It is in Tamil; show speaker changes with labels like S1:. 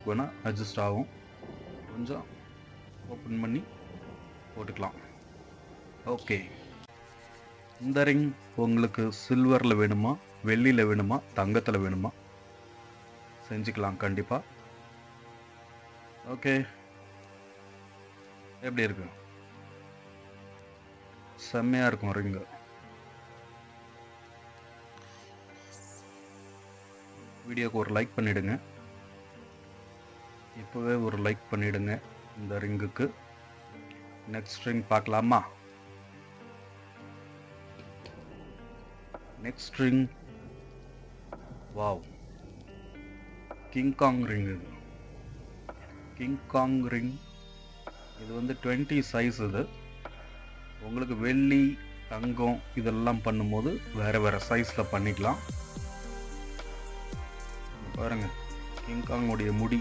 S1: சைஸுக்கு வேணால் அட்ஜஸ்ட் ஆகும். கொஞ்சம் ஓப்பன் பண்ணி போட்டுக்கலாம். ஓகே, இந்த ரிங் உங்களுக்கு சில்வரில் வேணுமா, வெள்ளியில் வேணுமா, தங்கத்தில் வேணுமா செஞ்சுக்கலாம் கண்டிப்பாக. ஓகே, எப்படி இருக்கு? செம்மையாக இருக்கும் ரிங்கு. வீடியோக்கு ஒரு லைக் பண்ணிவிடுங்க, இப்போவே ஒரு லைக் பண்ணிவிடுங்க இந்த ரிங்குக்கு. நெக்ஸ்ட் ரிங் பார்க்கலாமா? Next ring, wow, King Kong ring. இது கிங்காங் ரிங். இது வந்து 20 சைஸ். இது உங்களுக்கு வெள்ளி, தங்கம் இதெல்லாம் பண்ணும்போது வேறு வேறு சைஸில் பண்ணிக்கலாம். பாருங்கள், கிங்காங்குடைய முடி